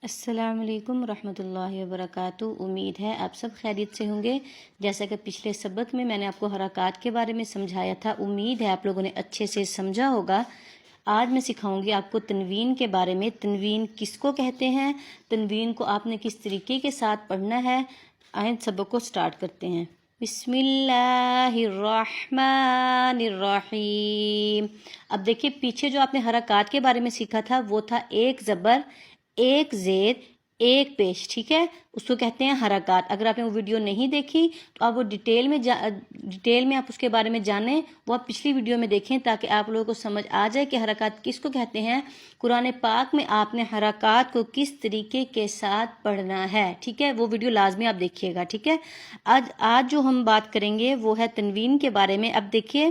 السلام علیکم ورحمۃ اللہ وبرکاتہ۔ امید ہے آپ سب خیریت سے ہوں گے۔ جیسا کہ پچھلے سبق میں نے آپ کو حرکات کے بارے میں سمجھایا تھا، امید ہے آپ لوگوں نے اچھے سے سمجھا ہوگا۔ آج میں سکھاؤں گی آپ کو تنوین کے بارے میں۔ تنوین کس کو کہتے ہیں، تنوین کو آپ نے کس طریقے کے ساتھ پڑھنا ہے۔ آئیں سبق کو سٹارٹ کرتے ہیں۔ بسم اللہ الرحمن الرحیم۔ اب دیکھیے پیچھے جو آپ نے حرکات کے بارے میں سیکھا تھا وہ تھا ایک زبر، ایک زیر، ایک پیش، ٹھیک ہے، اس کو کہتے ہیں حرکات۔ اگر آپ نے وہ ویڈیو نہیں دیکھی تو آپ وہ ڈیٹیل میں آپ اس کے بارے میں جانیں، وہ آپ پچھلی ویڈیو میں دیکھیں تاکہ آپ لوگوں کو سمجھ آ جائے کہ حرکات کس کو کہتے ہیں۔ قرآن پاک میں آپ نے حرکات کو کس طریقے کے ساتھ پڑھنا ہے، ٹھیک ہے، وہ ویڈیو لازمی آپ دیکھیے گا، ٹھیک ہے۔ آج جو ہم بات کریں گے وہ ہے تنوین کے بارے میں۔ اب دیکھیے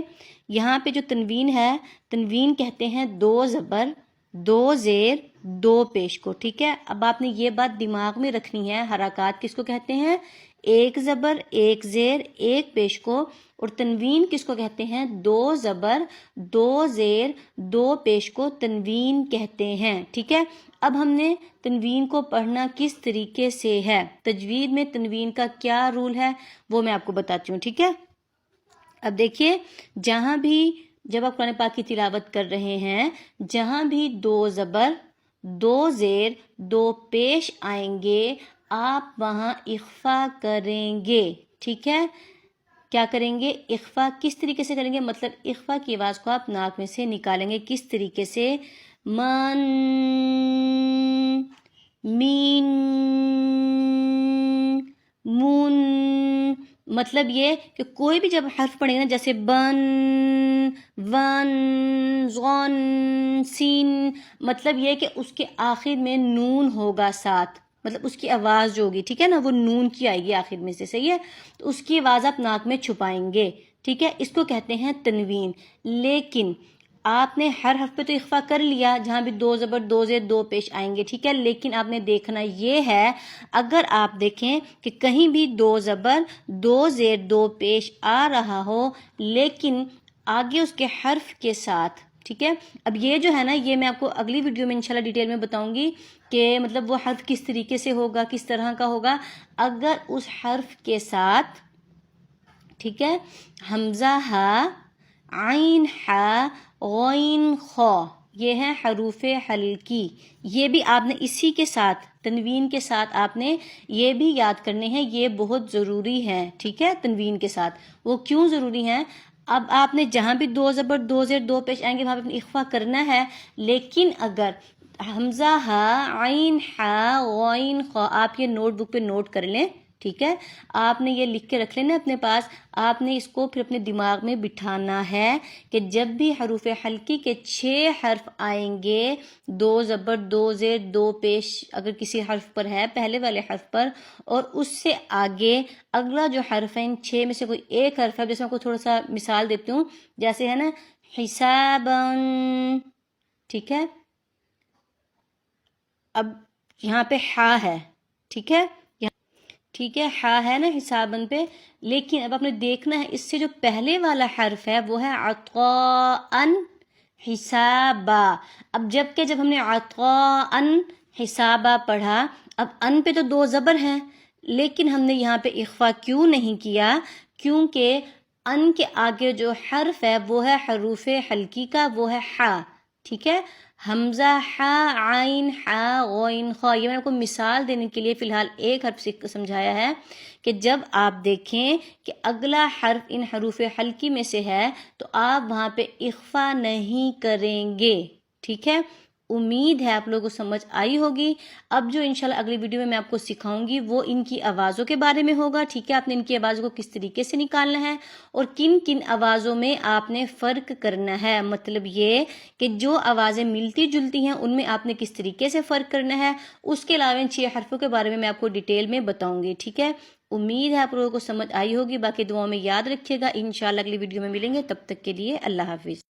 یہاں پہ جو تنوین ہے، تنوین کہتے ہیں دو زبر، دو زیر، دو پیش کو، ٹھیک ہے۔ اب آپ نے یہ بات دماغ میں رکھنی ہے، حرکات کس کو کہتے ہیں، ایک زبر، ایک زیر، ایک پیش کو، اور تنوین کس کو کہتے ہیں، دو زبر، دو زیر، دو پیش کو تنوین کہتے ہیں، ٹھیک ہے۔ اب ہم نے تنوین کو پڑھنا کس طریقے سے ہے، تجوید میں تنوین کا کیا رول ہے وہ میں آپ کو بتاتی ہوں، ٹھیک ہے۔ اب دیکھیے جہاں بھی جب آپ قرآن پاک کی تلاوت کر رہے ہیں، جہاں بھی دو زبر، دو زیر، دو پیش آئیں گے، آپ وہاں اخفا کریں گے، ٹھیک ہے۔ کیا کریں گے، اخفا کس طریقے سے کریں گے، مطلب اخفا کی آواز کو آپ ناک میں سے نکالیں گے، کس طریقے سے، من، مین، مون، مطلب یہ کہ کوئی بھی جب حرف پڑھیں گے نا، جیسے بن، ون، غن، سین، مطلب یہ کہ اس کے آخر میں نون ہوگا ساتھ، مطلب اس کی آواز جو ہوگی، ٹھیک ہے نا، وہ نون کی آئے گی آخر میں سے، صحیح ہے، تو اس کی آواز آپ ناک میں چھپائیں گے، ٹھیک ہے، اس کو کہتے ہیں تنوین۔ لیکن آپ نے ہر حرف پہ تو اخفا کر لیا، جہاں بھی دو زبر، دو زیر، دو پیش آئیں گے، ٹھیک ہے، لیکن آپ نے دیکھنا یہ ہے، اگر آپ دیکھیں کہ کہیں بھی دو زبر، دو زیر، دو پیش آ رہا ہو لیکن آگے اس کے حرف کے ساتھ، ٹھیک ہے، اب یہ جو ہے نا، یہ میں آپ کو اگلی ویڈیو میں انشاءاللہ ڈیٹیل میں بتاؤں گی کہ مطلب وہ حرف کس طریقے سے ہوگا، کس طرح کا ہوگا۔ اگر اس حرف کے ساتھ، ٹھیک ہے، حمزہ ہا، عین ہا، غین خا، یہ ہے حروف حلقی، یہ بھی آپ نے اسی کے ساتھ، تنوین کے ساتھ آپ نے یہ بھی یاد کرنے ہیں، یہ بہت ضروری ہے، ٹھیک ہے، تنوین کے ساتھ۔ وہ کیوں ضروری ہیں، اب آپ نے جہاں بھی دو زبر، دو زیر، دو پیش آئیں گے وہاں پہ اخفا کرنا ہے، لیکن اگر حمزہ ہا، عین ہا، غین خا، آپ یہ نوٹ بک پہ نوٹ کر لیں، ٹھیک ہے، آپ نے یہ لکھ کے رکھ لینا اپنے پاس، آپ نے اس کو پھر اپنے دماغ میں بٹھانا ہے کہ جب بھی حروف حلقی کے 6 حرف آئیں گے، دو زبر، دو زیر، دو پیش اگر کسی حرف پر ہے، پہلے والے حرف پر، اور اس سے آگے اگلا جو حرف ہے، ان 6 میں سے کوئی ایک حرف ہے، جیسے میں کو تھوڑا سا مثال دیتی ہوں، جیسے ہے نا حسابن، ٹھیک ہے، اب یہاں پہ ہا ہے، ٹھیک ہے، ٹھیک ہے، ہا ہے نا حسابن پہ، لیکن اب آپ نے دیکھنا ہے اس سے جو پہلے والا حرف ہے وہ ہے عطاءن حسابا۔ اب جب ہم نے عطاءن حسابا پڑھا، اب ان پہ تو دو زبر ہیں، لیکن ہم نے یہاں پہ اخفا کیوں نہیں کیا، کیونکہ ان کے آگے جو حرف ہے وہ ہے حروف حلقی کا، وہ ہے ہا، ٹھیک ہے، حمزہ ہا، عین ہا، غین خا، یہ میں نے آپ کو مثال دینے کے لیے فی الحال ایک حرف سے سمجھایا ہے کہ جب آپ دیکھیں کہ اگلا حرف ان حروف حلقی میں سے ہے تو آپ وہاں پہ اخفا نہیں کریں گے، ٹھیک ہے۔ امید ہے آپ لوگوں کو سمجھ آئی ہوگی۔ اب جو انشاءاللہ اگلی ویڈیو میں آپ کو سکھاؤں گی وہ ان کی آوازوں کے بارے میں ہوگا، ٹھیک ہے، آپ نے ان کی آوازوں کو کس طریقے سے نکالنا ہے اور کن کن آوازوں میں آپ نے فرق کرنا ہے، مطلب یہ کہ جو آوازیں ملتی جلتی ہیں ان میں آپ نے کس طریقے سے فرق کرنا ہے، اس کے علاوہ ان 6 حرفوں کے بارے میں آپ کو ڈیٹیل میں بتاؤں گی، ٹھیک ہے۔ امید ہے آپ لوگوں کو سمجھ آئی ہوگی، باقی دعاؤں میں یاد رکھیے گا، انشاءاللہ اگلی ویڈیو میں ملیں گے، تب تک کے لیے اللہ حافظ۔